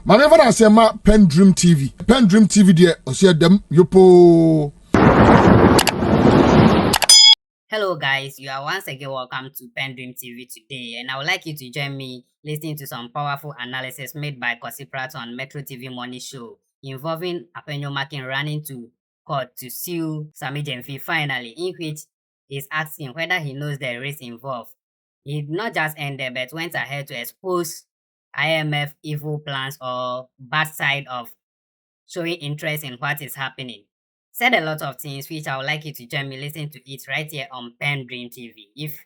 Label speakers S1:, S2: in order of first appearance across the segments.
S1: Maneva na sema PENDREAM TV. PENDREAM TV de osia dem yopo.
S2: Hello guys, you are once again welcome to PENDREAM TV today, and I would like you to join me listening to some powerful analysis made by Kwesi Pratt on Metro TV Money Show involving Afenyo-Markin running to court to sue Sammy Jemfi finally, in which he's asking whether he knows the risk involved. He did not just end there, but went ahead to expose IMF evil plans or bad side of showing interest in what is happening. Said a lot of things which I would like you to join me listen to it right here on PENDREAM TV. If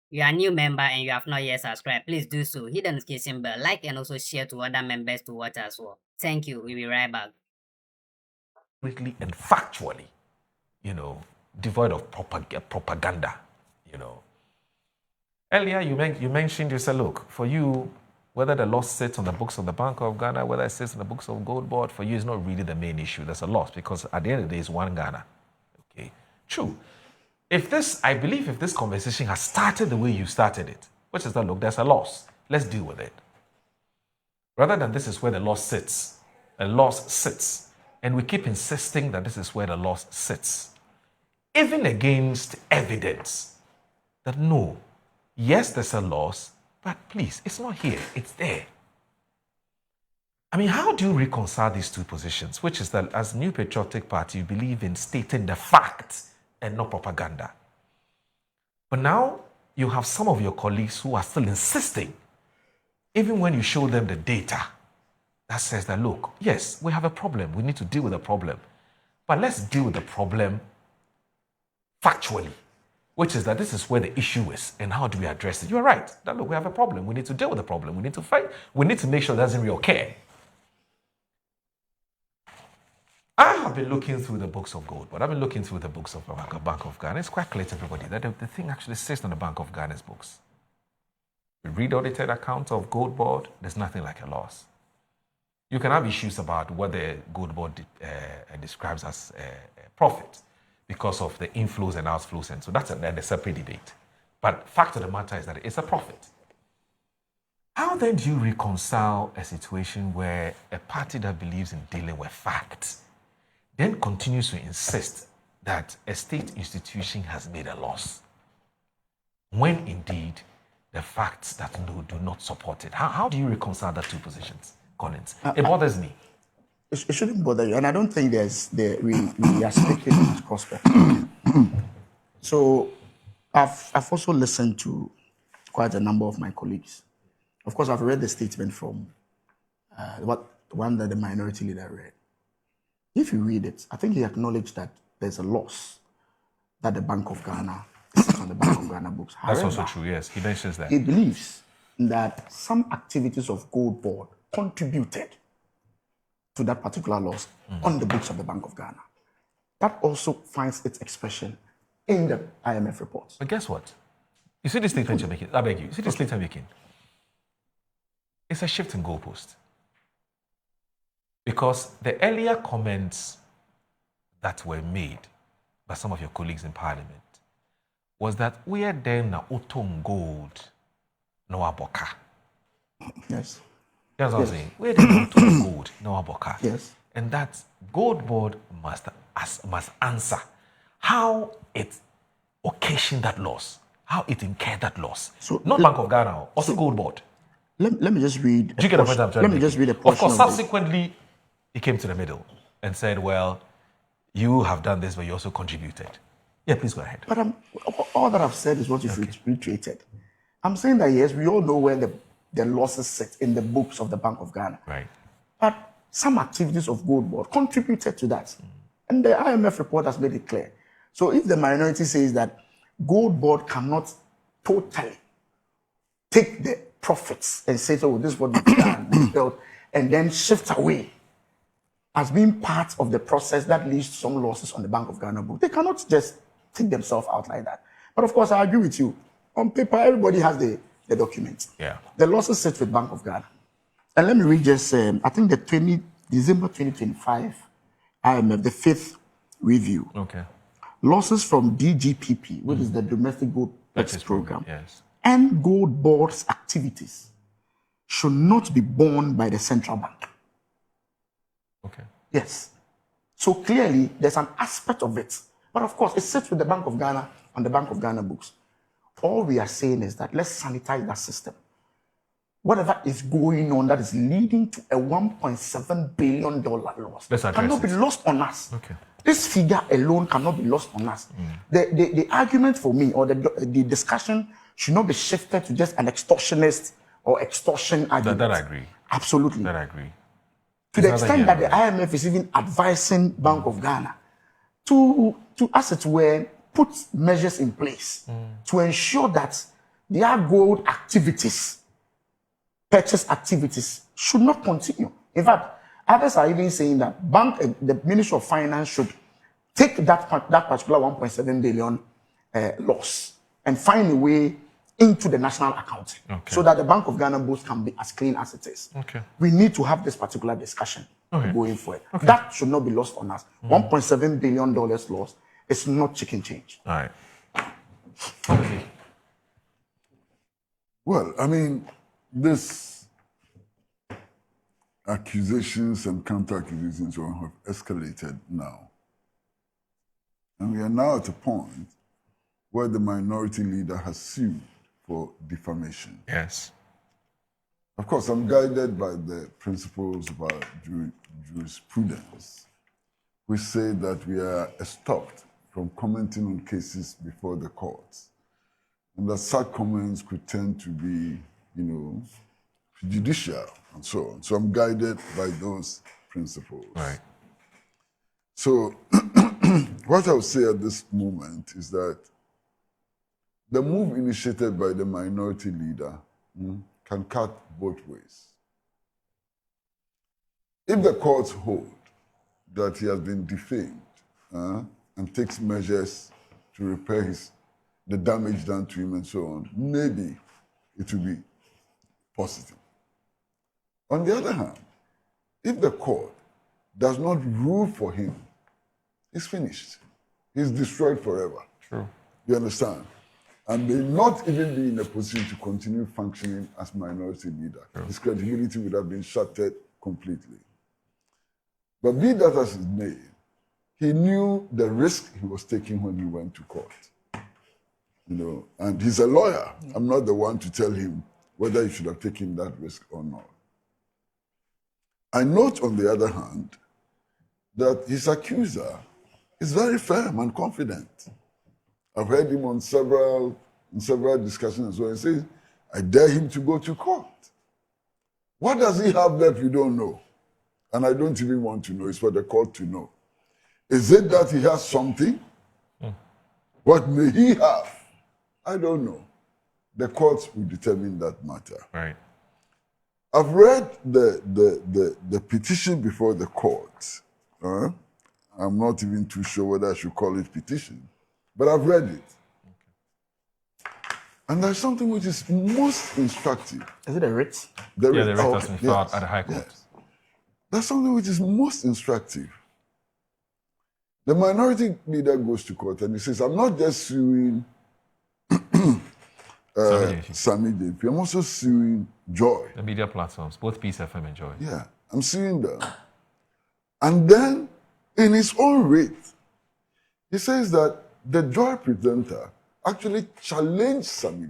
S2: you are a new member and you have not yet subscribed, please do so. Hit the notification bell, like, and also share to other members to watch as well. Thank you. We'll be right back.
S3: Quickly and factually, devoid of propaganda, Earlier, you mentioned, you said, look, for you, whether the loss sits on the books of the Bank of Ghana, whether it sits on the books of Gold Board, for you is not really the main issue. There's a loss because at the end of the day, it's one Ghana. Okay, true. I believe if this conversation has started the way you started it, which is that, look, there's a loss. Let's deal with it. Rather than this is where the loss sits, and we keep insisting that this is where the loss sits, even against evidence that no, yes, there's a loss, but please, it's not here, it's there. I mean, how do you reconcile these two positions, which is that as New Patriotic Party, you believe in stating the facts and not propaganda. But now you have some of your colleagues who are still insisting, even when you show them the data, that says that, look, yes, we have a problem, we need to deal with the problem, but let's deal with the problem factually, which is that this is where the issue is and how do we address it. You're right, that look, we have a problem, we need to deal with the problem, we need to fight, we need to make sure it doesn't reoccur. I have been looking through the books of Gold, but I've been looking through the books of the Bank of Ghana. It's quite clear to everybody that the thing actually sits on the Bank of Ghana's books. We read audited accounts of Gold Board, there's nothing like a loss. You can have issues about what the Gold Board describes as a profit because of the inflows and outflows, and so that's a separate debate. But fact of the matter is that it's a profit. How then do you reconcile a situation where a party that believes in dealing with facts then continues to insist that a state institution has made a loss, when indeed the facts that do not support it? How do you reconcile the two positions, Collins? It bothers me.
S4: It shouldn't bother you, and I don't think we are speaking in prospect. So I've also listened to quite a number of my colleagues. Of course, I've read the statement from one that the minority leader read. If you read it, I think he acknowledged that there's a loss that the Bank of Ghana is on the Bank of Ghana books.
S3: That's
S4: However,
S3: also true, yes. He mentions that.
S4: He believes that some activities of Gold Board contributed to that particular loss on the books of the Bank of Ghana. That also finds its expression in the IMF report.
S3: But guess what? You see this statement you're making? I beg you. See this statement you're making? It's a shift in goalpost. Because the earlier comments that were made by some of your colleagues in Parliament was that we are then na utom gold no aboka.
S4: Yes.
S3: That's what I'm saying. We're then na utom gold no aboka.
S4: Yes.
S3: And that Gold Board must answer how it occasioned that loss, how it incurred that loss. So not Bank of Ghana, also Gold Board.
S4: Let me just read.
S3: Do you get the point I'm trying to make?
S4: Let me just read a portion.
S3: Of course, subsequently, he came to the middle and said, well, you have done this, but you also contributed. Yeah, please go ahead.
S4: But all that I've said is what you've reiterated. I'm saying that, yes, we all know where the losses sit in the books of the Bank of Ghana.
S3: Right.
S4: But some activities of Gold Board contributed to that. And the IMF report has made it clear. So if the minority says that Gold Board cannot totally take the profits and say, oh, this is what we've done, we've built, and then shift away as being part of the process that leads to some losses on the Bank of Ghana book, they cannot just take themselves out like that. But of course, I agree with you. On paper, everybody has the document.
S3: Yeah.
S4: The losses sit with Bank of Ghana. And let me read just, I think the December 2025 IMF, the 5th review.
S3: Okay.
S4: Losses from DGPP, which is the Domestic Gold Purchase Program,
S3: yes,
S4: and Gold Board's activities should not be borne by the central bank. Yes. So clearly, there's an aspect of it. But of course, it sits with the Bank of Ghana on the Bank of Ghana books. All we are saying is that let's sanitize that system. Whatever is going on that is leading to a $1.7 billion loss cannot be lost on us.
S3: Okay.
S4: This figure alone cannot be lost on us. The argument for me, or the discussion, should not be shifted to just an extortionist or extortion argument.
S3: That I agree.
S4: Absolutely.
S3: That I agree.
S4: To the extent that the IMF is even advising Bank of Ghana to, as it were, put measures in place to ensure that their gold activities, purchase activities, should not continue. In fact, others are even saying that the Ministry of Finance should take that particular 1.7 billion loss and find a way into the national account, so that the Bank of Ghana books can be as clean as it is.
S3: Okay.
S4: We need to have this particular discussion going forward. That should not be lost on us. $1.7 billion loss is not chicken change.
S3: All right. Okay.
S1: Well, I mean, this accusations and counter-accusations have escalated now. And we are now at a point where the minority leader has sued for defamation.
S3: Yes.
S1: Of course, I'm guided by the principles of our jurisprudence, which say that we are stopped from commenting on cases before the courts, and that such comments could tend to be, prejudicial and so on. So I'm guided by those principles.
S3: Right.
S1: So what I would say at this moment is that the move initiated by the minority leader can cut both ways. If the courts hold that he has been defamed and takes measures to repair the damage done to him and so on, maybe it will be positive. On the other hand, if the court does not rule for him, he's finished. He's destroyed forever.
S3: True.
S1: You understand? And may not even be in a position to continue functioning as minority leader. True. His credibility would have been shattered completely. But be that as it may, he knew the risk he was taking when he went to court. And he's a lawyer. I'm not the one to tell him whether he should have taken that risk or not. I note, on the other hand, that his accuser is very firm and confident. I've heard him in several discussions as well. He says, I dare him to go to court. What does he have that we don't know? And I don't even want to know. It's for the court to know. Is it that he has something? What may he have? I don't know. The courts will determine that matter.
S3: Right.
S1: I've read the petition before the court. I'm not even too sure whether I should call it petition, but I've read it. And there's something which is most instructive.
S4: Is it a writ?
S3: The writ has been filed at the High Court.
S1: Yes. There's something which is most instructive. The minority leader goes to court and he says, I'm not just suing Sami JP, I'm also suing Joy.
S3: The media platforms, both Peace FM and Joy.
S1: Yeah, I'm suing them. And then, in his own writ, he says that the Joy presenter actually challenged Sami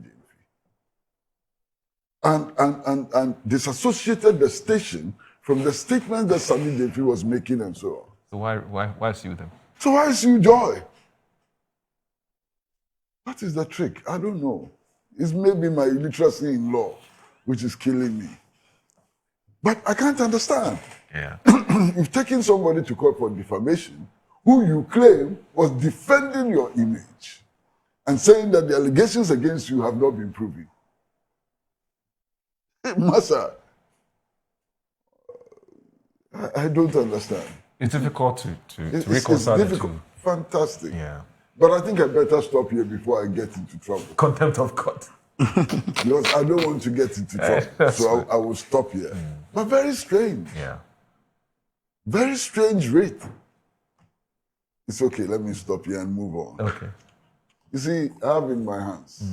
S1: JP and disassociated the station from the statement that Sami JP was making and so on.
S3: So why sue them?
S1: So why sue Joy? What is the trick? I don't know. It's maybe my illiteracy in law which is killing me. But I can't understand.
S3: Yeah.
S1: You've taken somebody to court for defamation who you claim was defending your image and saying that the allegations against you have not been proven. Massa, I don't understand.
S3: It's difficult to reconcile
S1: it's difficult. Fantastic.
S3: Yeah.
S1: But I think I better stop here before I get into trouble.
S3: Contempt of court.
S1: Because I don't want to get into trouble. So I will stop here. But very strange.
S3: Yeah.
S1: Very strange rate. It's okay, let me stop here and move on.
S3: Okay.
S1: You see, I have in my hands.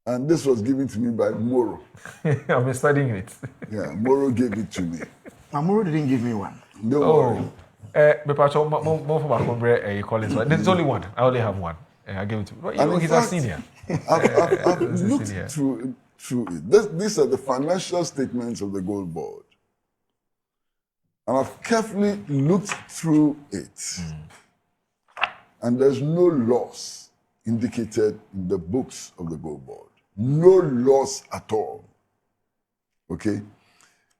S1: And this was given to me by Moro.
S3: I've been studying it.
S1: Yeah, Moro gave it to me.
S4: Amuro didn't give me one.
S1: Don't worry.
S3: There's only one. I only have one. I give it to you. You know,
S1: in
S3: he's
S1: fact,
S3: a senior.
S1: I've
S3: He's a
S1: looked
S3: senior.
S1: through it. These are the financial statements of the Gold Board. And I've carefully looked through it. And there's no loss indicated in the books of the Gold Board. No loss at all. Okay?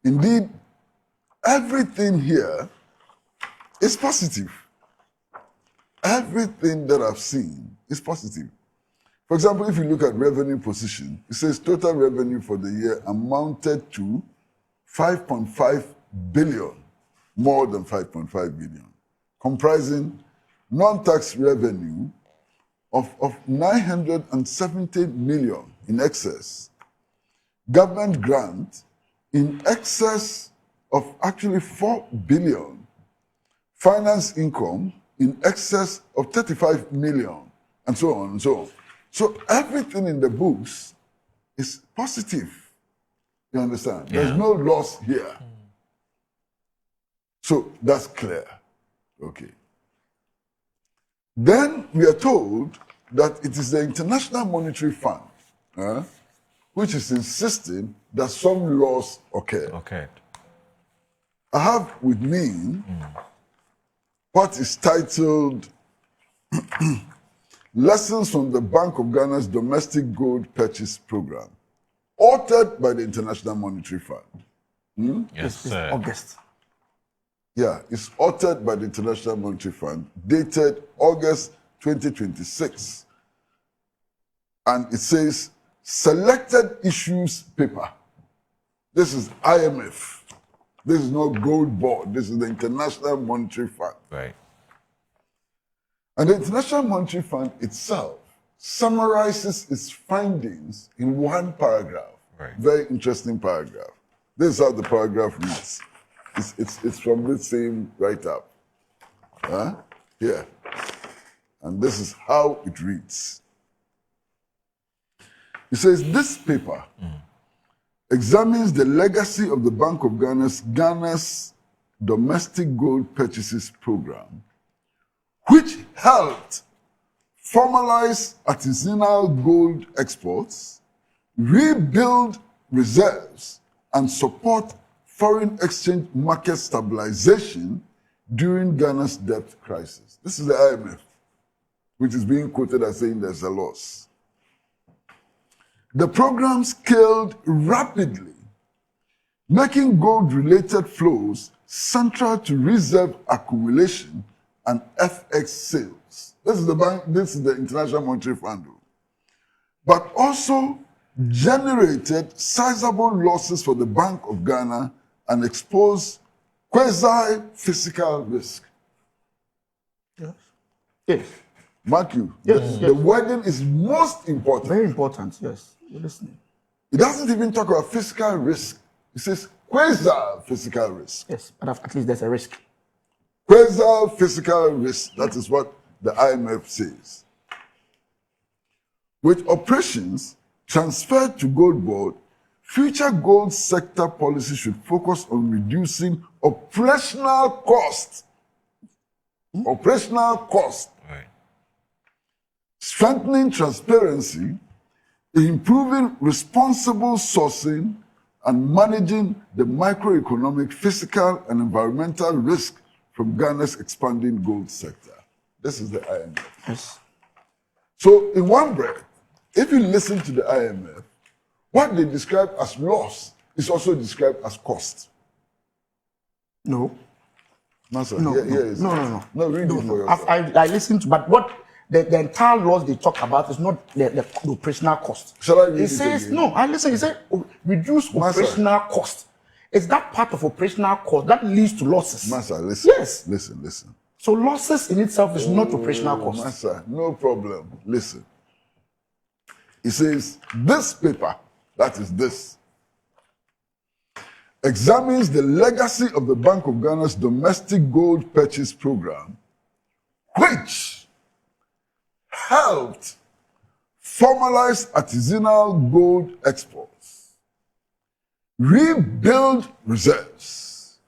S1: Indeed, everything here is positive. Everything that I've seen is positive. For example, if you look at revenue position, it says total revenue for the year amounted to 5.5 billion, more than 5.5 billion, comprising non-tax revenue of 970 million in excess, government grant in excess of actually 4 billion, finance income in excess of 35 million, and so on and so on. So everything in the books is positive. You understand?
S3: Yeah.
S1: There's no loss here. So that's clear. Okay. Then we are told that it is the International Monetary Fund which is insisting that some loss occur.
S3: Okay.
S1: I have with me what is titled Lessons from the Bank of Ghana's Domestic Gold Purchase Program, authored by the International Monetary Fund.
S3: Yes, sir.
S4: August.
S1: Yeah, it's authored by the International Monetary Fund, dated August 2026. And it says, selected issues paper. This is IMF. This is not Gold Board. This is the International Monetary Fund.
S3: Right.
S1: And the International Monetary Fund itself summarizes its findings in one paragraph.
S3: Right.
S1: Very interesting paragraph. This is how the paragraph reads. It's from this same write-up. Here. And this is how it reads. It says, this paper examines the legacy of the Bank of Ghana's domestic gold purchases program, which helped formalize artisanal gold exports, rebuild reserves, and support foreign exchange market stabilization during Ghana's debt crisis. This is the IMF, which is being quoted as saying there's a loss. The program scaled rapidly, making gold-related flows central to reserve accumulation and FX sales. This is the bank. This is the International Monetary Fund, but also generated sizable losses for the Bank of Ghana and exposed quasi-fiscal risk.
S4: Yes. Yes.
S1: Mark you.
S4: Yes.
S1: The wording is most important.
S4: Very important. Yes. You're listening.
S1: It doesn't even talk about fiscal risk. It says quasi-fiscal risk.
S4: Yes. But at least there's a risk.
S1: Quasi-fiscal risk. That is what the IMF says. With operations transferred to Gold Board, future gold sector policy should focus on reducing operational costs. Operational costs.
S3: Right.
S1: Strengthening transparency, improving responsible sourcing, and managing the microeconomic, physical, and environmental risk from Ghana's expanding gold sector. This is the IMF.
S4: Yes.
S1: So, in one breath, if you listen to the IMF, what they describe as loss is also described as cost.
S4: No.
S1: Master,
S4: No.
S1: here is it.
S4: No.
S1: No, read it for yourself.
S4: I listened to, but what the entire loss they talk about is not the operational cost.
S1: Shall I read
S4: It
S1: it
S4: says,
S1: again?
S4: no, I listen, it says reduce
S1: Master.
S4: operational cost. It's that part of operational cost that leads to losses.
S1: Master, listen.
S4: Yes.
S1: Listen.
S4: So losses in itself is not operational cost.
S1: Master, no problem. Listen. It says, this paper, that is this, examines the legacy of the Bank of Ghana's domestic gold purchase program, which helped formalize artisanal gold exports, rebuild reserves,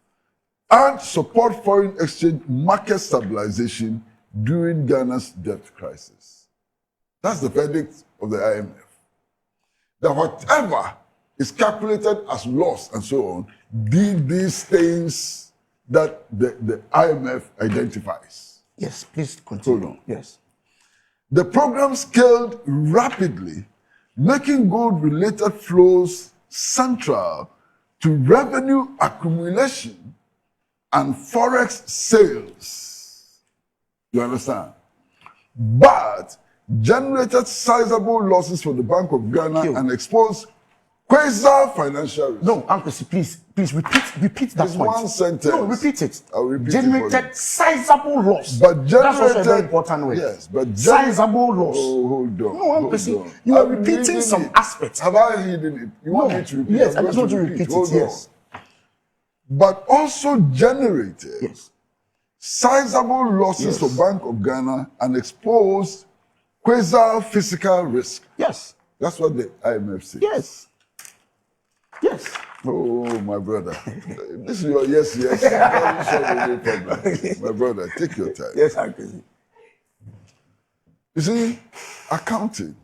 S1: and support foreign exchange market stabilization during Ghana's debt crisis. That's the verdict of the IMF. That whatever is calculated as loss and so on did these things that the IMF identifies.
S4: Yes, please continue.
S1: Hold on.
S4: Yes.
S1: The program scaled rapidly, making gold-related flows central to revenue accumulation and forex sales. You understand? But generated sizable losses for the Bank of Ghana and exposed Kwesi financial risk.
S4: No, Uncle, please repeat that
S1: It's
S4: point.
S1: one sentence.
S4: No, repeat it.
S1: I'll repeat it for
S4: Generated
S1: you.
S4: sizable loss.
S1: But
S4: that's also a very
S1: generated-
S4: important word.
S1: Yes, but
S4: sizable loss.
S1: Oh, hold on.
S4: No, Uncle,
S1: hold on.
S4: you are
S1: I'm
S4: repeating
S1: reading
S4: some
S1: it.
S4: aspects.
S1: Have I hidden it? You want me to repeat?
S4: Yes,
S1: I'm
S4: I just
S1: going
S4: want to repeat it.
S1: Hold
S4: Yes.
S1: on. But also generated
S4: Yes.
S1: sizable losses
S4: Yes.
S1: for Bank of Ghana and exposed Kwesi physical risk.
S4: Yes.
S1: That's what the IMF says.
S4: Yes. Yes.
S1: Oh, my brother. This is your yes. Don't solve any problem. My brother, take your time.
S4: Yes, Uncle.
S1: You see, accounting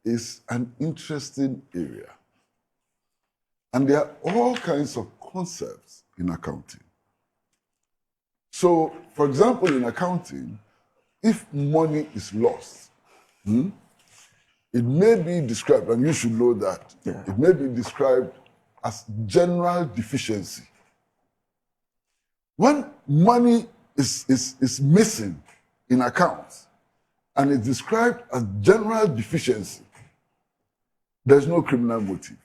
S1: is an interesting area. And there are all kinds of concepts in accounting. So, for example, in accounting, if money is lost, it may be described, and you should know that, it may be described as general deficiency. When money is missing in accounts and it's described as general deficiency, there's no criminal motive.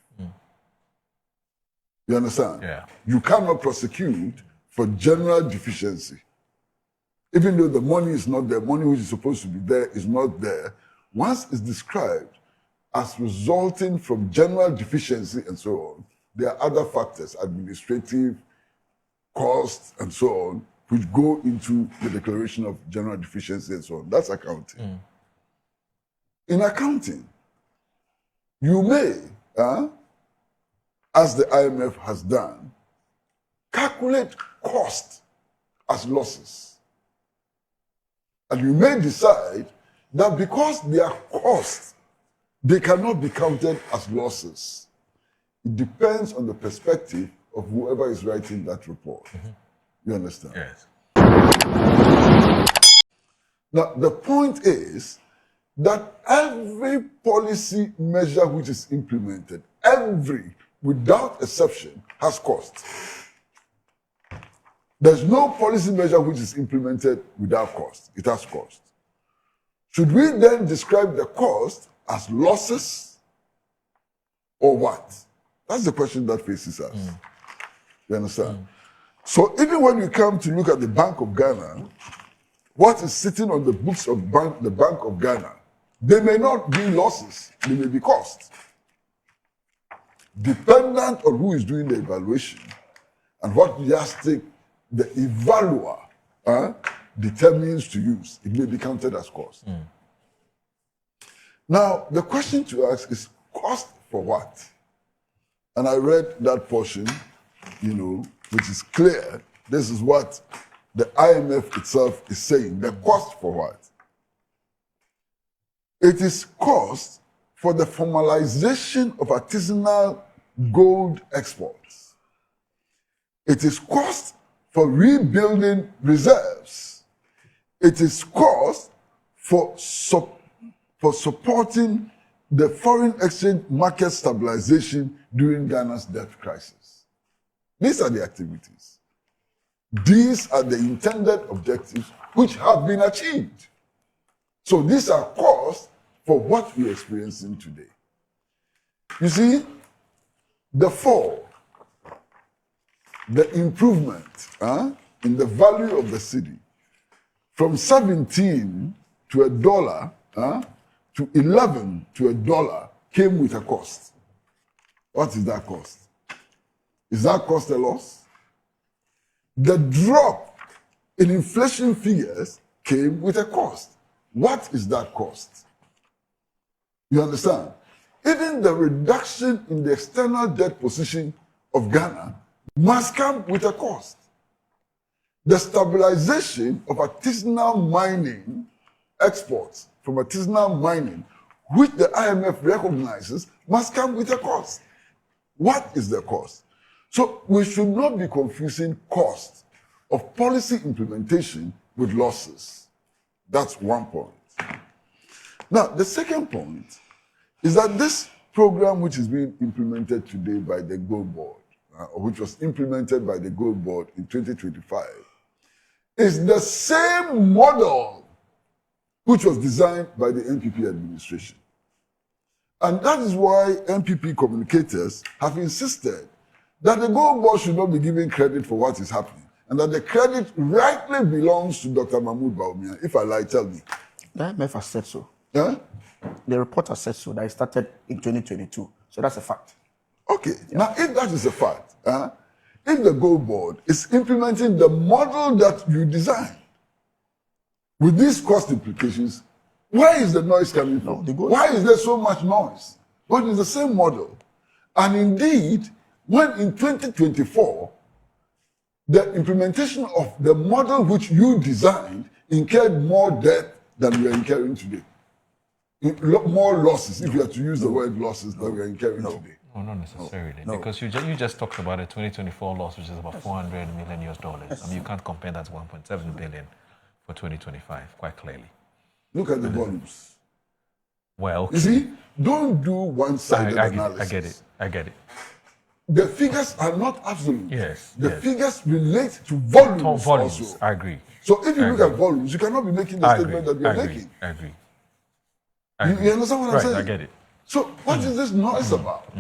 S1: You understand?
S3: Yeah.
S1: You cannot prosecute for general deficiency. Even though the money is not there, money which is supposed to be there is not there, once it's described as resulting from general deficiency and so on, there are other factors, administrative, costs, and so on, which go into the declaration of general deficiency and so on. That's accounting. In accounting, you may, as the IMF has done, calculate cost as losses. And you may decide that because they are costs, they cannot be counted as losses. It depends on the perspective of whoever is writing that report. You understand?
S3: Yes.
S1: Now, the point is that every policy measure which is implemented, without exception, has cost. There's no policy measure which is implemented without cost. It has cost. Should we then describe the cost as losses or what? That's the question that faces us. You understand? So even when you come to look at the Bank of Ghana, what is sitting on the books of the Bank of Ghana, they may not be losses, they may be costs. Dependent on who is doing the evaluation and what yardstick the evaluer determines to use, it may be counted as cost. Now, the question to ask is cost for what? And I read that portion, which is clear. This is what the IMF itself is saying. The cost for what? It is cost for the formalization of artisanal gold exports. It is cost for rebuilding reserves. It is cost for supporting the foreign exchange market stabilization during Ghana's debt crisis. These are the activities. These are the intended objectives which have been achieved. So these are costs for what we're experiencing today. You see, the fall, the improvement in the value of the cedi from 17 to $1 to 11 to $1 came with a cost. What is that cost? Is that cost a loss? The drop in inflation figures came with a cost. What is that cost? You understand? Even the reduction in the external debt position of Ghana must come with a cost. The stabilization of artisanal mining exports from artisanal mining, which the IMF recognizes, must come with a cost. What is the cost? So we should not be confusing cost of policy implementation with losses. That's one point. Now, the second point is that this program which is being implemented today by the Gold Board, or which was implemented by the Gold Board in 2025, is the same model which was designed by the NPP administration. And that is why NPP communicators have insisted that the Gold Board should not be given credit for what is happening, and that the credit rightly belongs to Dr. Mahmoud Bawumia. If I lie, tell me.
S4: The IMF has said so.
S1: Huh?
S4: The report has said so, that it started in 2022. So that's a fact.
S1: Okay, now if that is a fact, if the Gold Board is implementing the model that you designed with these cost implications, where is the noise coming from? Why is there so much noise? But it's the same model. And indeed, when in 2024, the implementation of the model which you designed incurred more debt than we are incurring today. More losses, if you are to use the word losses, than we are incurring today.
S3: No, not necessarily. Because you just talked about a 2024 loss, which is about $400 million US. I mean, you can't compare that to 1.7 billion for 2025, quite clearly.
S1: Look at the volumes.
S3: Well, okay.
S1: You see, don't do one-sided analysis.
S3: I get it.
S1: The figures are not absolute.
S3: Yes.
S1: The figures relate to volumes also.
S3: I agree.
S1: So if you look at volumes, you cannot be making the statement that you're making.
S3: I agree.
S1: You understand what I'm saying?
S3: I get it.
S1: So what is this noise about?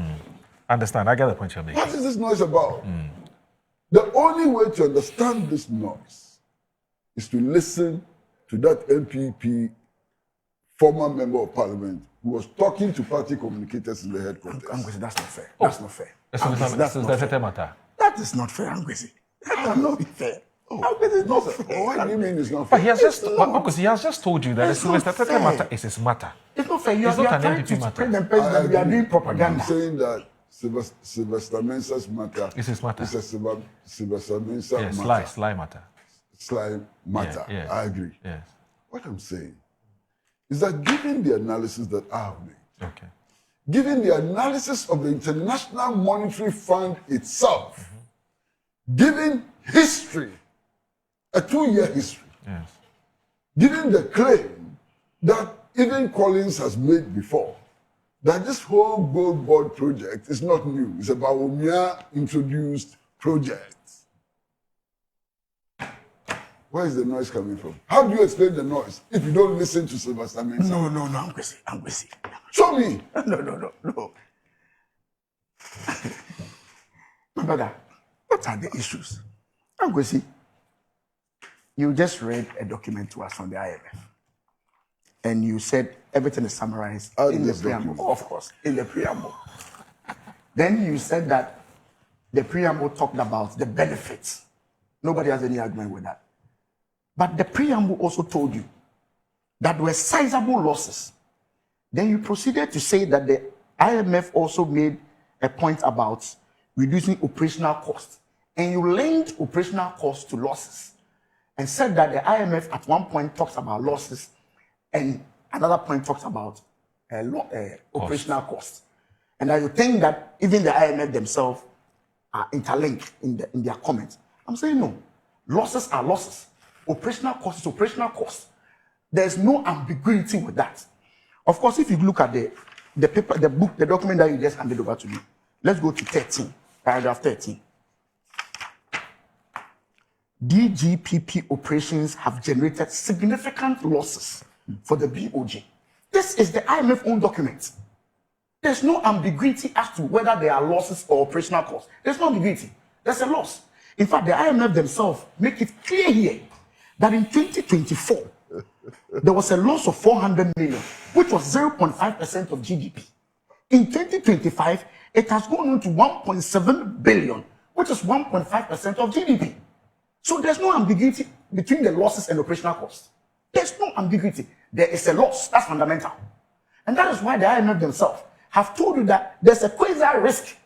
S3: I understand. I get the point you're making.
S1: What is this noise about? The only way to understand this noise is to listen to that NPP former member of parliament who was talking to party communicators in the headquarters.
S4: That's not fair. That's not fair.
S3: That's a matter.
S4: That is not fair, Kwesi. That cannot be fair. It is not fair.
S1: What do you mean it's not
S3: But
S1: fair?
S3: he has just told you that the Sylvester matter is his matter.
S4: It's not fair. You
S3: It's
S4: are
S3: not an
S4: trying
S3: NPP
S4: to
S3: matter.
S4: spread the impression that we are doing
S1: I'm
S4: propaganda.
S1: saying that Sylvester Mensah's matter
S3: It's his matter.
S1: is a Sylvester Mensah
S3: Yes,
S1: matter.
S3: sly matter.
S1: Sly matter.
S3: Yeah.
S1: I agree.
S3: Yes.
S1: What I'm saying is that given the analysis that I have made,
S3: Okay.
S1: given the analysis of the International Monetary Fund itself, given history, a 2-year history,
S3: Yes.
S1: given the claim that even Collins has made before, that this whole Gold Board project is not new. It's a Bawumia introduced project. Where is the noise coming from? How do you explain the noise if you don't listen to Sylvester Mensah?
S4: No, I'm Kwesi.
S1: Show me.
S4: No. My brother, what are the issues? Kwesi, you just read a document to us from the IMF. And you said everything is summarized in the preamble.
S1: Document.
S4: Of course, in the preamble. Then you said that the preamble talked about the benefits. Nobody has any argument with that. But the preamble also told you that there were sizable losses. Then you proceeded to say that the IMF also made a point about reducing operational costs. And you linked operational costs to losses and said that the IMF at one point talks about losses and another point talks about operational costs. And I think that even the IMF themselves are interlinked in their comments. I'm saying no. Losses are losses. Operational cost is operational cost. There's no ambiguity with that. Of course, if you look at the paper, the book, the document that you just handed over to me, let's go to 13, paragraph 13. DGPP operations have generated significant losses for the BOJ. This is the IMF own document. There's no ambiguity as to whether there are losses or operational costs. There's no ambiguity. There's a loss. In fact, the IMF themselves make it clear here that in 2024, there was a loss of 400 million, which was 0.5% of GDP. In 2025, it has gone on to 1.7 billion, which is 1.5% of GDP. So there's no ambiguity between the losses and operational costs. There's no ambiguity. There is a loss. That's fundamental. And that is why the IMF themselves have told you that there's a quasi risk.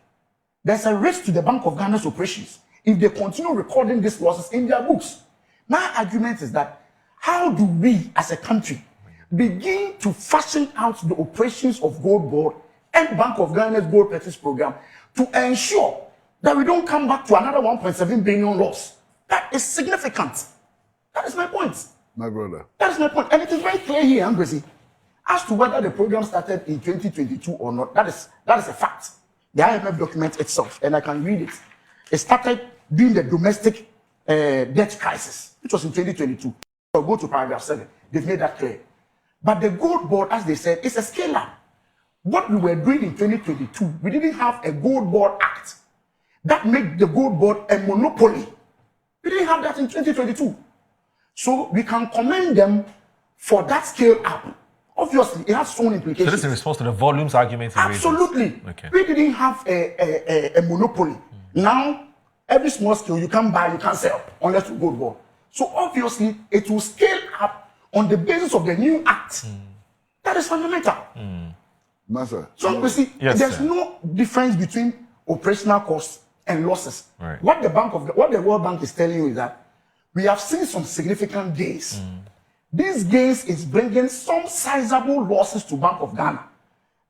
S4: There's a risk to the Bank of Ghana's operations if they continue recording these losses in their books. My argument is that how do we as a country begin to fashion out the operations of Gold Board and Bank of Ghana's gold purchase program to ensure that we don't come back to another 1.7 billion loss? That is significant. That is my point.
S1: My brother.
S4: That is my point. And it is very clear here, Kwesi, as to whether the program started in 2022 or not. That is a fact. The IMF document itself, and I can read it. It started during the domestic debt crisis, which was in 2022. So go to paragraph 7. They've made that clear. But the Gold Board, as they said, is a scale-up. What we were doing in 2022, we didn't have a Gold Board Act that made the Gold Board a monopoly. We didn't have that in 2022. So we can commend them for that scale-up. Obviously, it has its own implications.
S3: So this is in response to the volumes argument.
S4: Absolutely.
S3: Okay.
S4: We didn't have a monopoly. Now, every small scale you can buy, you can't sell unless you Gold Board. So obviously, it will scale up on the basis of the new act. That is fundamental.
S1: Master.
S4: So you see,
S3: Yes,
S4: there's
S3: sir.
S4: no difference between operational costs and losses.
S3: Right.
S4: What the World Bank is telling you is that we have seen some significant gains. These gains is bringing some sizable losses to Bank of Ghana.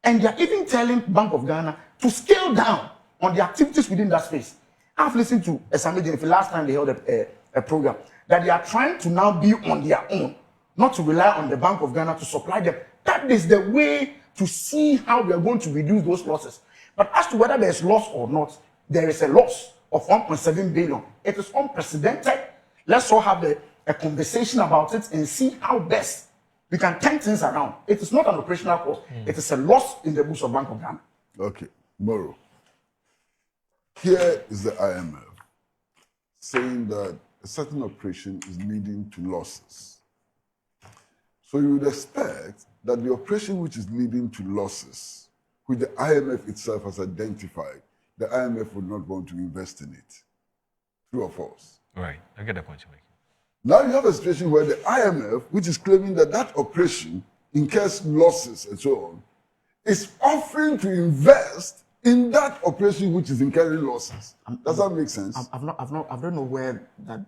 S4: And they're even telling Bank of Ghana to scale down on the activities within that space. I've listened to Esame Jennifer last time they held a program, that they are trying to now be on their own, not to rely on the Bank of Ghana to supply them. That is the way to see how we are going to reduce those losses. But as to whether there is loss or not, there is a loss of 1.7 billion. It is unprecedented. Let's all have a conversation about it and see how best we can turn things around. It is not an operational cost. It is a loss in the books of Bank of Ghana.
S1: Okay, Moro. Here is the IMF saying that a certain operation is leading to losses. So you would expect that the operation which is leading to losses, which the IMF itself has identified, the IMF would not want to invest in it. True or false?
S3: Right. I get the point you're making.
S1: Now you have a situation where the IMF, which is claiming that that operation incurs losses and so on, is offering to invest in that operation which is incurring losses. Does that make sense?
S4: I don't know where that.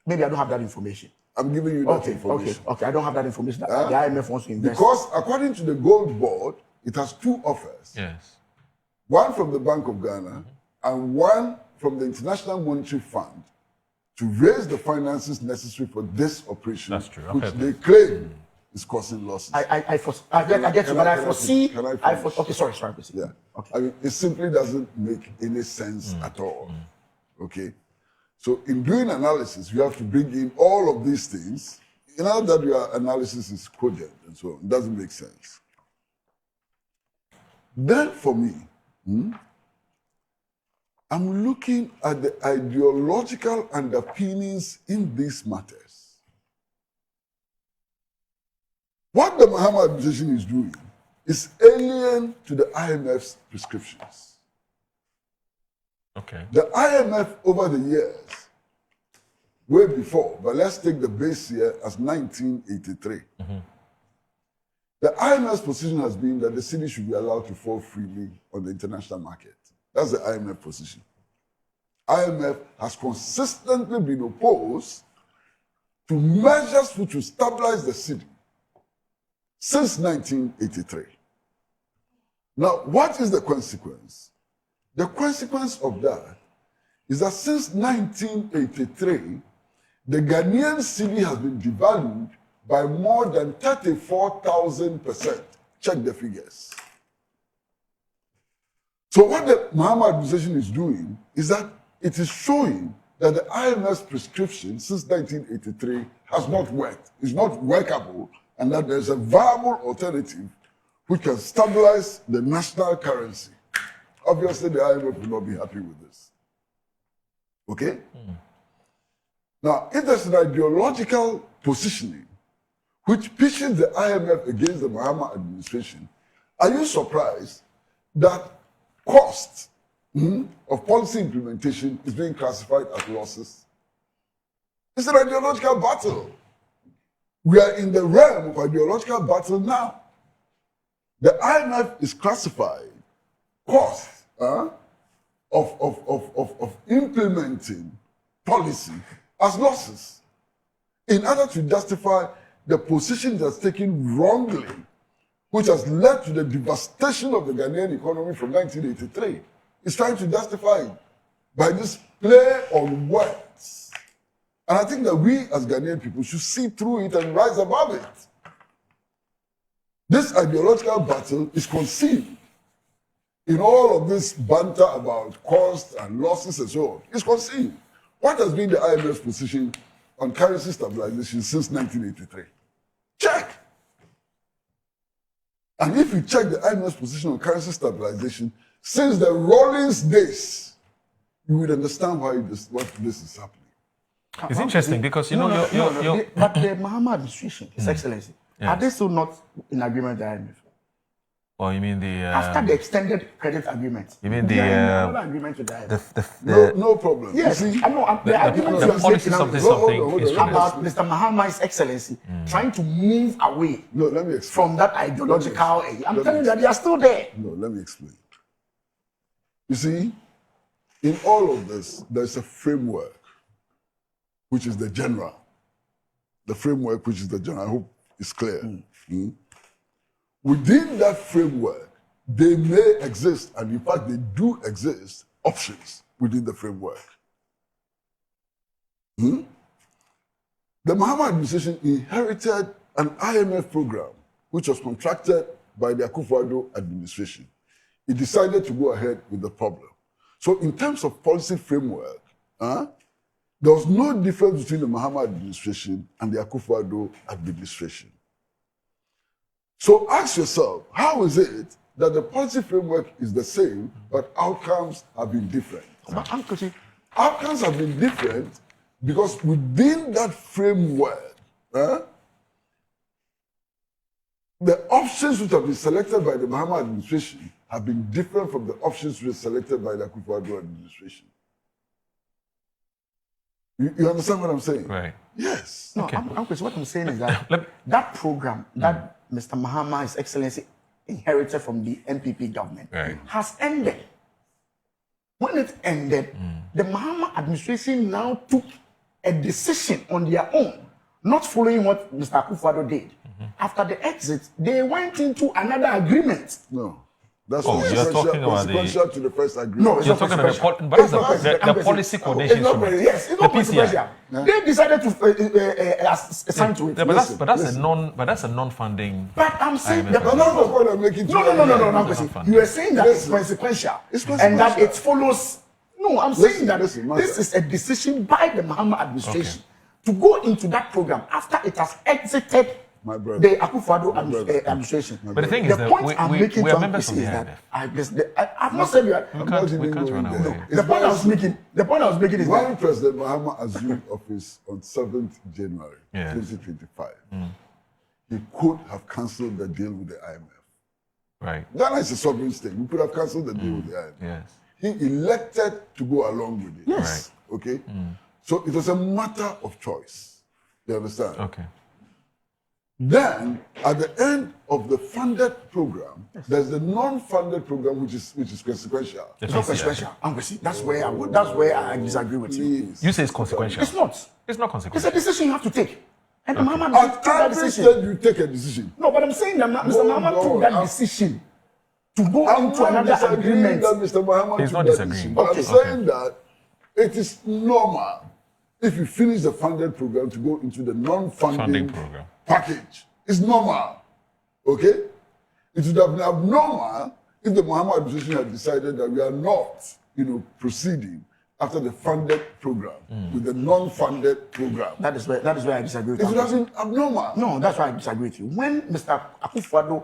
S4: Maybe I don't have that information.
S1: I'm giving you that information.
S4: Okay. I don't have that information that the IMF wants to invest.
S1: Because according to the Gold Board, it has two offers.
S3: Yes.
S1: One from the Bank of Ghana and one from the International Monetary Fund to raise the finances necessary for this operation,
S3: That's true.
S1: which
S3: Okay.
S1: they claim is causing losses.
S4: I get you, but I foresee. Okay, sorry.
S1: Yeah.
S4: Okay.
S1: I mean, it simply doesn't make any sense at all. Okay. So in doing analysis, you have to bring in all of these things. In order that your analysis is cogent and so on, it doesn't make sense. Then for me, I'm looking at the ideological underpinnings in these matters. What the Mahama administration is doing is alien to the IMF's prescriptions.
S3: Okay.
S1: The IMF over the years, way before, but let's take the base year as 1983. The IMF's position has been that the city should be allowed to fall freely on the international market. That's the IMF position. IMF has consistently been opposed to measures which will stabilize the city since 1983. Now, what is the consequence? The consequence of that is that since 1983, the Ghanaian cedi has been devalued by more than 34,000%. Check the figures. So what the Mahama administration is doing is that it is showing that the IMF's prescription since 1983 has not worked, is not workable, and that there's a viable alternative which can stabilize the national currency. Obviously, the IMF will not be happy with this. Okay? Now, if there's an ideological positioning which pitches the IMF against the Mahama administration, are you surprised that cost of policy implementation is being classified as losses? It's an ideological battle. We are in the realm of ideological battle now. The IMF is classifying costs of implementing policy as losses in order to justify the position that's taken wrongly, which has led to the devastation of the Ghanaian economy from 1983. It's trying to justify it by this play on words. And I think that we as Ghanaian people should see through it and rise above it. This ideological battle is conceived in all of this banter about costs and losses and so on. It's conceived. What has been the IMF's position on currency stabilization since 1983? Check. And if you check the IMF's position on currency stabilization since the Rawlings days, you would understand why what this is happening.
S3: It's interesting because you know
S4: but the Mahama administration, His Excellency, are they still not in agreement with the IMF?
S3: Or you mean the
S4: After the extended credit agreement,
S3: you mean
S4: they are in agreement with the IMF.
S1: No problem.
S4: Yes,
S1: You see,
S4: I know. The agreement
S3: the
S4: you are
S3: policy
S4: making
S3: something
S4: now
S3: something is
S4: about Mr. Mahama, His Excellency, trying to move away
S1: no, let me explain.
S4: from that ideological. I'm telling you that they are still there.
S1: No, let me explain. You see, in all of this, there's a framework, which is the general. The framework, which is the general. I hope it's clear. Within that framework, they may exist, and in fact, they do exist, options within the framework. The Mahama administration inherited an IMF program, which was contracted by the Akufo-Addo administration. It decided to go ahead with the problem. So in terms of policy framework, there was no difference between the Mahama administration and the Akufo-Addo administration. So ask yourself, how is it that the policy framework is the same, but outcomes have been different?
S4: But Uncle Chief,
S1: Outcomes have been different because within that framework, the options which have been selected by the Mahama administration have been different from the options which were selected by the Akufo-Addo administration. You understand what I'm saying?
S3: right.
S1: Yes.
S4: no, Uncle Chief, what I'm saying is that that program that Mr. Mahama, His Excellency, inherited from the NPP government has ended. When it ended, the Mahama administration now took a decision on their own, not following what Mr. Akufo-Addo did. After the exit, they went into another agreement.
S1: No. That's
S3: you're talking about
S1: consequential to the first agreement.
S4: No, it's
S3: You're
S4: not
S3: talking about
S4: consequential.
S3: but that's
S4: It's not
S3: the
S4: consequential.
S3: policy
S4: It's
S3: coordination
S4: not,
S3: instrument.
S4: yes, it's
S3: The
S4: not
S3: PCI.
S4: consequential. They decided to assign to it.
S3: Yeah, but that's a non-funding.
S4: But I'm saying
S3: IMF.
S4: the
S1: But that's the point I'm making.
S4: No, Kwesi. You are saying that it's consequential.
S1: It's
S4: And that
S1: consequential.
S4: it follows. No, I'm saying that
S1: listen,
S4: this is a decision by the Mahama administration to go into that program after it has exited
S1: My brother.
S4: the Akufo-Addo
S1: My brother.
S4: administration.
S3: But the thing is that
S4: point I'm making
S3: we
S4: to
S3: are members of
S4: Kwesi
S3: the
S4: is
S3: IMF.
S4: that I've not said you are.
S3: We can't run away.
S4: The point I was making is that
S1: When President Mahama assumed office on 7th January 2025, he could have cancelled the deal with the IMF.
S3: Right.
S1: Ghana is a sovereign state. We could have cancelled the deal with the IMF.
S3: Yes.
S1: He elected to go along with it.
S4: Yes.
S1: Okay? So it was a matter of choice. You understand?
S3: Okay.
S1: Then, at the end of the funded program, there's the non-funded program, which is consequential.
S3: The
S4: it's not
S3: PCI.
S4: consequential. Kwesi, that's where I disagree with you.
S1: Please.
S3: You say it's consequential.
S4: It's not.
S3: It's not
S4: It's
S3: consequential.
S4: a decision you have to take. And the Mahama
S1: At
S4: took that
S1: every
S4: decision.
S1: stage, you take a decision.
S4: No, but I'm saying that Mr. Mahama took that decision to go
S1: I'm
S4: into
S1: not
S4: another
S1: disagreeing
S4: agreement.
S1: that Mr. Mahama
S3: He's
S1: took
S3: not
S1: that
S3: disagreeing.
S1: decision, but
S4: Okay.
S1: I'm saying that it is normal if you finish the funded program to go into the non-funding
S3: Funding program.
S1: package. It's normal. Okay? It would have been abnormal if the Mahama administration had decided that we are not, proceeding after the funded program with the non-funded program.
S4: That is where I disagree with
S1: It
S4: you.
S1: would have been abnormal.
S4: No, that's why I disagree with you. When Mr. Akufo-Addo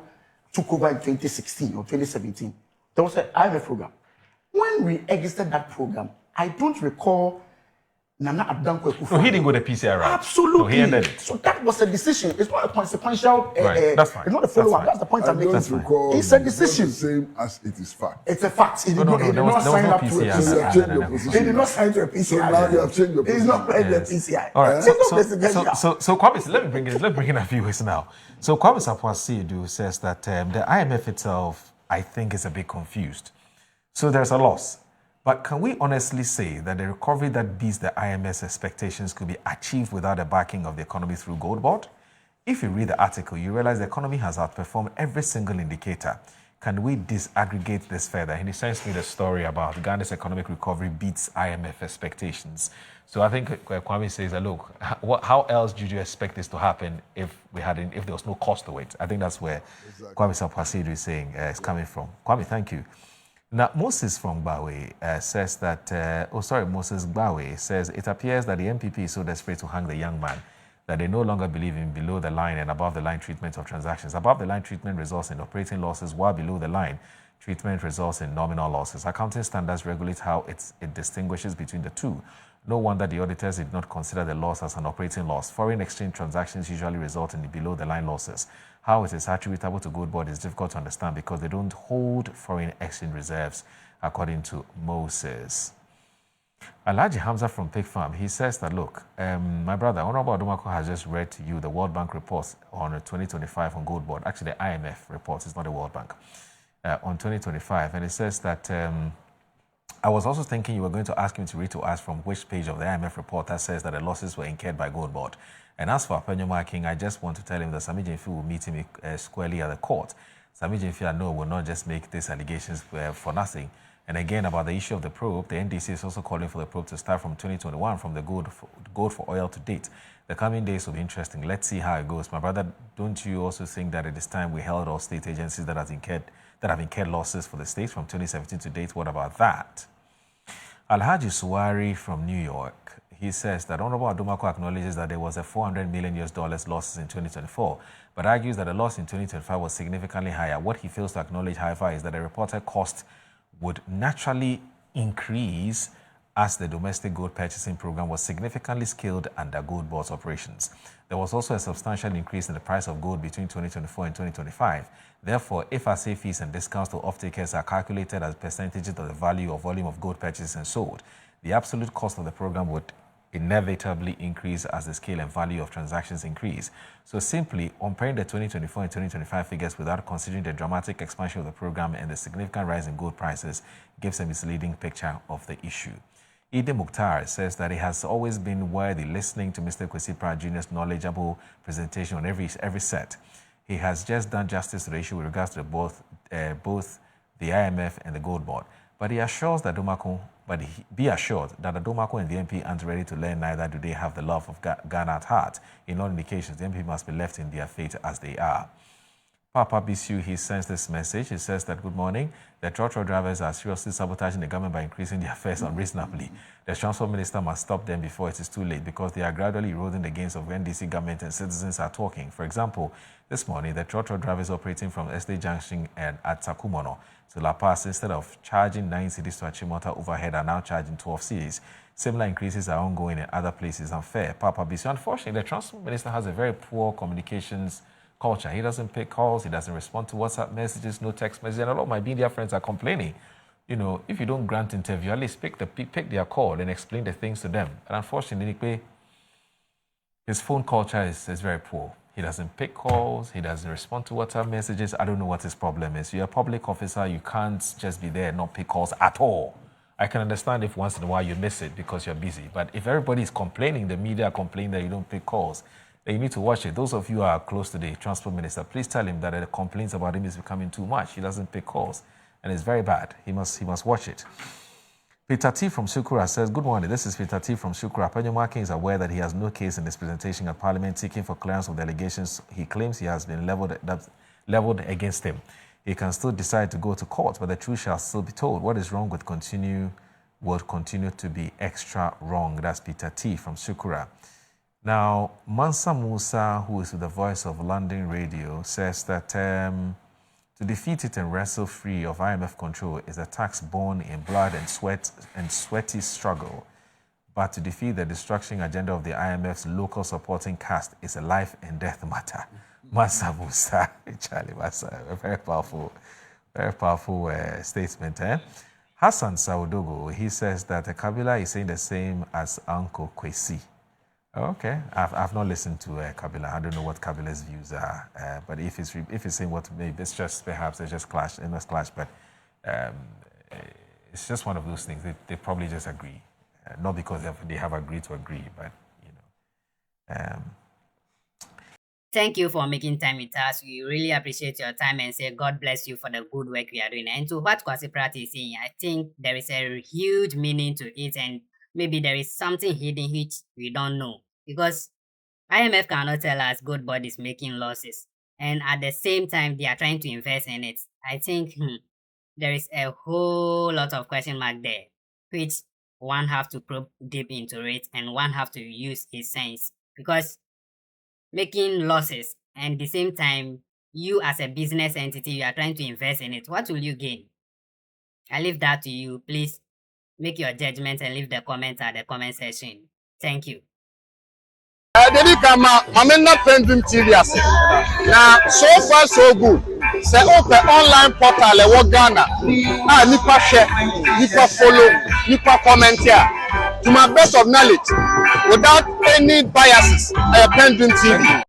S4: took over in 2016 or 2017, there was an IMF program. When we exited that program, I don't recall Nana Adanko Akufo-Addo.
S3: No, he didn't go the PCI route.
S4: Absolutely.
S3: No, he ended it.
S4: So that was a decision. It's not a consequential.
S3: Right. That's fine.
S4: It's not a follow-up.
S3: That's
S4: That's the point
S1: I
S4: I'm making.
S1: don't recall.
S4: It's a
S1: It's not
S4: decision.
S1: the same as it is fact.
S4: It's a fact. He did
S3: No,
S4: not,
S3: no,
S4: he did
S3: there
S4: not
S3: was
S4: sign
S3: no
S4: up to a
S3: PCI.
S4: PCI. He did not sign to a PCI.
S1: So now you have changed your
S4: He's
S1: position.
S4: not playing the
S3: Yes.
S4: PCI.
S3: All right.
S4: It's not presidential.
S3: So Kwame, let me bring in a few ways now. So Kwame Sapwa-Siedu says that the IMF itself, I think, is a bit confused. So there's a loss, But can we honestly say that the recovery that beats the IMF's expectations could be achieved without the backing of the economy through gold board? If you read the article, you realize the economy has outperformed every single indicator. Can we disaggregate this further? And he sends me the story about Ghana's economic recovery beats IMF expectations. So I think Kwame says, look, how else did you expect this to happen if there was no cost to it? I think that's where Kwame Sapasidu is saying is coming from. Kwame, thank you. Now, Moses from Bawe says that, Moses Bawe says, it appears that the MPP is so desperate to hang the young man that they no longer believe in below the line and above the line treatment of transactions. Above the line treatment results in operating losses, while below the line treatment results in nominal losses. Accounting standards regulate how it distinguishes between the two. No wonder the auditors did not consider the loss as an operating loss. Foreign exchange transactions usually result in the below the line losses. How it is attributable to gold board is difficult to understand because they don't hold foreign exchange reserves, according to Moses. Alhaji Hamza from Pig Farm, he says that, look, my brother, Honorable Adomako has just read to you the World Bank reports on 2025 on gold board. Actually, the IMF reports, it's not the World Bank, on 2025. And it says that, I was also thinking you were going to ask him to read to us from which page of the IMF report that says that the losses were incurred by gold board. And as for Afenyo-Markin, I just want to tell him that Sami Jemfi will meet him squarely at the court. Sami Jemfi, I know, will not just make these allegations for nothing. And again, about the issue of the probe, the NDC is also calling for the probe to start from 2021, from the gold for oil to date. The coming days will be interesting. Let's see how it goes. My brother, don't you also think that it is time we held all state agencies that have incurred losses for the state from 2017 to date? What about that? Alhaji Suwari from New York, he says that Honorable Adomako acknowledges that there was a $400 million losses in 2024, but argues that the loss in 2025 was significantly higher. What he fails to acknowledge, however, is that the reported cost would naturally increase as the domestic gold purchasing program was significantly scaled under gold board's operations. There was also a substantial increase in the price of gold between 2024 and 2025. Therefore, FSA fees and discounts to off-takers are calculated as percentages of the value or volume of gold purchased and sold. The absolute cost of the program would inevitably increase as the scale and value of transactions increase. So simply, comparing the 2024 and 2025 figures without considering the dramatic expansion of the program and the significant rise in gold prices gives a misleading picture of the issue. Ide Mukhtar says that it has always been worthy listening to Mr. Kwesi Pratt Jr.'s knowledgeable presentation on every set. He has just done justice to the issue with regards to both the IMF and the gold board. But he assures that be assured that Adomako and the MP aren't ready to learn, neither do they have the love of Ghana at heart. In all indications, the MP must be left in their fate as they are. Papa Bisu, he sends this message. He says that, good morning. The trotro drivers are seriously sabotaging the government by increasing their fares unreasonably. The transport minister must stop them before it is too late because they are gradually eroding the gains of NDC government and citizens are talking. For example, this morning, the trotro drivers operating from Estate Junction and at Takumono to La Paz, instead of charging 9 cedis to Achimota overhead, are now charging 12 cedis. Similar increases are ongoing in other places. Unfair. Papa Bisu, unfortunately, the transport minister has a very poor communications culture. He doesn't pick calls, he doesn't respond to WhatsApp messages, no text messages, and a lot of my media friends are complaining. You know, if you don't grant interview, at least pick their call and explain the things to them. But unfortunately, his phone culture is very poor. He doesn't pick calls, he doesn't respond to WhatsApp messages. I don't know what his problem is. You're a public officer, you can't just be there and not pick calls at all. I can understand if once in a while you miss it because you're busy. But if everybody is complaining, the media complain that you don't pick calls, you need to watch it. Those of you who are close to the transport minister, please tell him that the complaints about him is becoming too much. He doesn't pick calls, and it's very bad. He must watch it. Peter T. from Shukura says, good morning. This is Peter T. from Shukura. Afenyo-Markin is aware that he has no case in this presentation at Parliament seeking for clearance of the allegations he claims he has been leveled against him. He can still decide to go to court, but the truth shall still be told. What is wrong will continue to be extra wrong. That's Peter T. from Shukura. Now, Mansa Musa, who is with the Voice of London Radio, says that to defeat it and wrestle free of IMF control is a task born in blood and sweat and sweaty struggle. But to defeat the destruction agenda of the IMF's local supporting cast is a life and death matter. Mansa Musa, Charlie Mansa, a very powerful statement. Hassan Saudogo, he says that Kabila is saying the same as Uncle Kwesi. Okay, I've not listened to Kabila. I don't know what Kabila's views are, but if he's saying what maybe it's just perhaps they just clash, it must clash. But it's just one of those things. They probably just agree, not because they have agreed to agree, but you know.
S2: Thank you for making time with us. We really appreciate your time and say God bless you for the good work we are doing. And to what Kwesi Pratt is saying, I think there is a huge meaning to it, and maybe there is something hidden which we don't know, because IMF cannot tell us Goldboard is making losses, and at the same time they are trying to invest in it. I think there is a whole lot of question mark there, which one have to probe deep into it, and one have to use his sense, because making losses and at the same time you as a business entity, you are trying to invest in it, what will you gain? I leave that to you. Please make your judgment and leave the comments at the comment section. Thank you.
S5: Dedi kama mamena PENDREAM TV ase. Na so far so good. Say open online portal e wo Ghana. Ah nipa share, nipa follow, nipa comment here. To my best of knowledge, without any biases, PENDREAM TV.